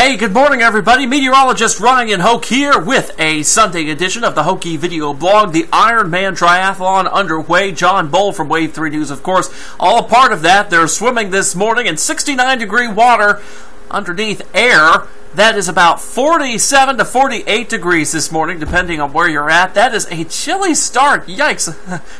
Hey, good morning everybody. Meteorologist Ryan Hoke here with a Sunday edition of the Hokey video blog. The Ironman Triathlon underway. John Bull from Wave 3 News, of course, all a part of that. They're swimming this morning in 69-degree water underneath air. That is about 47 to 48 degrees this morning, depending on where you're at. That is a chilly start. Yikes.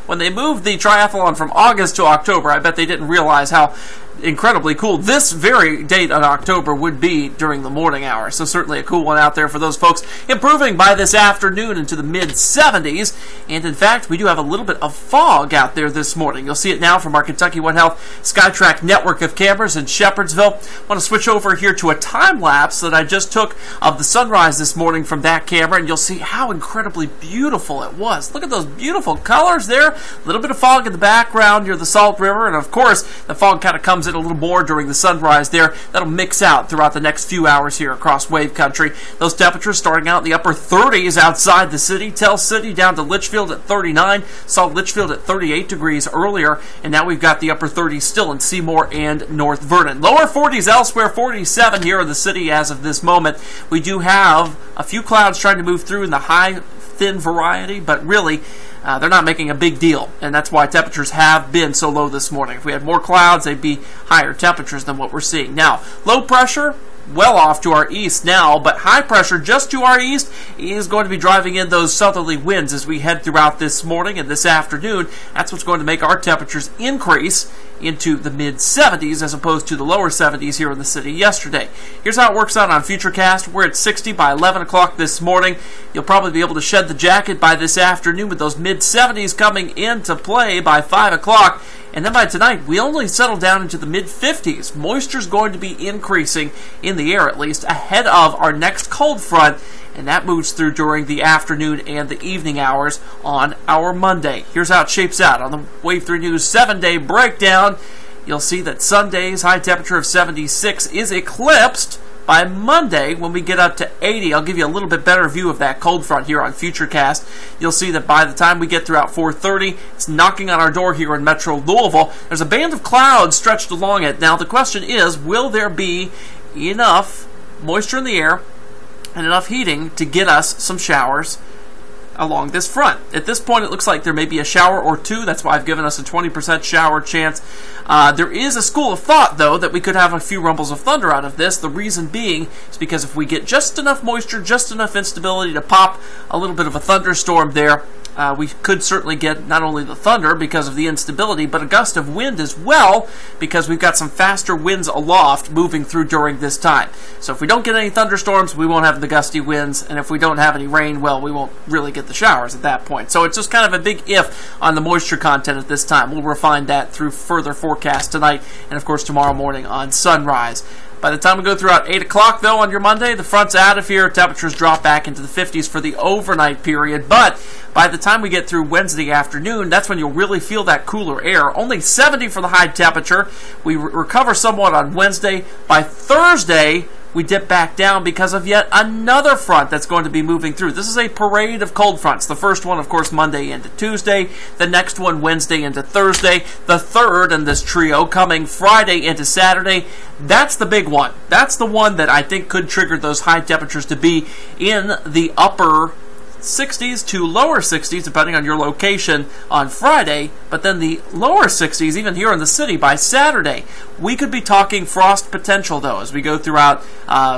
When they moved the triathlon from August to October, I bet they didn't realize how incredibly cool this very date in October would be during the morning hours. So certainly a cool one out there for those folks. Improving by this afternoon into the mid-70s. And in fact, we do have a little bit of fog out there this morning. You'll see it now from our Kentucky One Health SkyTrack network of cameras in Shepherdsville. I want to switch over here to a time-lapse that I just took of the sunrise this morning from that camera, and you'll see how incredibly beautiful it was. Look at those beautiful colors there. A little bit of fog in the background near the Salt River, and of course, the fog kind of comes in a little more during the sunrise there. That'll mix out throughout the next few hours here across wave country. Those temperatures starting out in the upper 30s outside the city. Tell City down to Litchfield at 39. Saw Litchfield at 38 degrees earlier, and now we've got the upper 30s still in Seymour and North Vernon. Lower 40s elsewhere, 47 here in the city as of this moment. We do have a few clouds trying to move through in the high, thin variety, but really they're not making a big deal, and that's why temperatures have been so low this morning. If we had more clouds, they'd be higher temperatures than what we're seeing now. Low pressure, well off to our east now, but high pressure just to our east is going to be driving in those southerly winds as we head throughout this morning and this afternoon. That's what's going to make our temperatures increase into the mid-70s as opposed to the lower 70s here in the city yesterday. Here's how it works out on Futurecast. We're at 60 by 11 o'clock this morning. You'll probably be able to shed the jacket by this afternoon with those mid-70s coming into play by 5 o'clock. And then by tonight, we only settle down into the mid-50s. Moisture's going to be increasing in the air, at least, ahead of our next cold front, and that moves through during the afternoon and the evening hours on our Monday. Here's how it shapes out on the Wave 3 News 7-day breakdown. You'll see that Sunday's high temperature of 76 is eclipsed by Monday when we get up to 80. I'll give you a little bit better view of that cold front here on Futurecast. You'll see that by the time we get throughout 4:30, it's knocking on our door here in Metro Louisville. There's a band of clouds stretched along it. Now the question is, will there be enough moisture in the air and enough heating to get us some showers along this front? At this point, it looks like there may be a shower or two. That's why I've given us a 20% shower chance. There is a school of thought, though, that we could have a few rumbles of thunder out of this. The reason being is because if we get just enough moisture, just enough instability to pop a little bit of a thunderstorm there, we could certainly get not only the thunder because of the instability, but a gust of wind as well, because we've got some faster winds aloft moving through during this time. So if we don't get any thunderstorms, we won't have the gusty winds, and if we don't have any rain, well, we won't really get the showers at that point. So it's just kind of a big if on the moisture content at this time. We'll refine that through further forecast tonight, and of course tomorrow morning on sunrise. By the time we go throughout 8 o'clock, though, on your Monday, the front's out of here. Temperatures drop back into the 50s for the overnight period. But by the time we get through Wednesday afternoon, that's when you'll really feel that cooler air. Only 70 for the high temperature. We recover somewhat on Wednesday. By Thursday, we dip back down because of yet another front that's going to be moving through. This is a parade of cold fronts. The first one, of course, Monday into Tuesday. The next one, Wednesday into Thursday. The third in this trio coming Friday into Saturday. That's the big one. That's the one that I think could trigger those high temperatures to be in the upper 60s to lower 60s, depending on your location, on Friday, but then the lower 60s, even here in the city, by Saturday. We could be talking frost potential, though, as we go throughout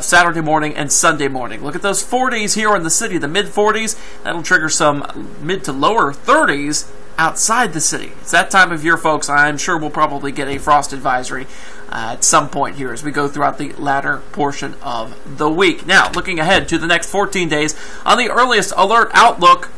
Saturday morning and Sunday morning. Look at those 40s here in the city, the mid-40s. That'll trigger some mid to lower 30s outside the city. It's that time of year, folks. I'm sure we'll probably get a frost advisory at some point here as we go throughout the latter portion of the week. Now, looking ahead to the next 14 days, on the earliest alert outlook,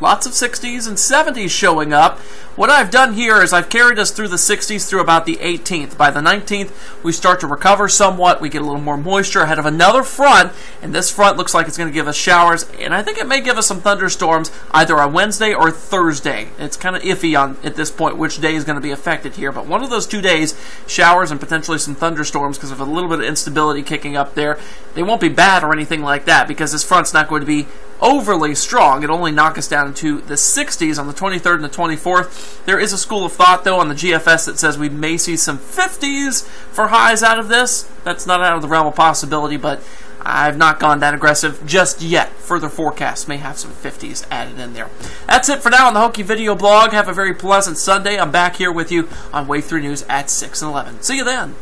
lots of 60s and 70s showing up. What I've done here is I've carried us through the 60s through about the 18th. By the 19th, we start to recover somewhat. We get a little more moisture ahead of another front, and this front looks like it's going to give us showers, and I think it may give us some thunderstorms either on Wednesday or Thursday. It's kind of iffy on at this point which day is going to be affected here, but one of those 2 days, showers and potentially some thunderstorms because of a little bit of instability kicking up there. They won't be bad or anything like that because this front's not going to be overly strong. It'll only knock us down into the 60s on the 23rd and the 24th. There is a school of thought, though, on the GFS that says we may see some 50s for highs out of this. That's not out of the realm of possibility, but I've not gone that aggressive just yet. Further forecasts may have some 50s added in there. That's it for now on the Hokey Video Blog. Have a very pleasant Sunday. I'm back here with you on Wave 3 News at 6 and 11. See you then.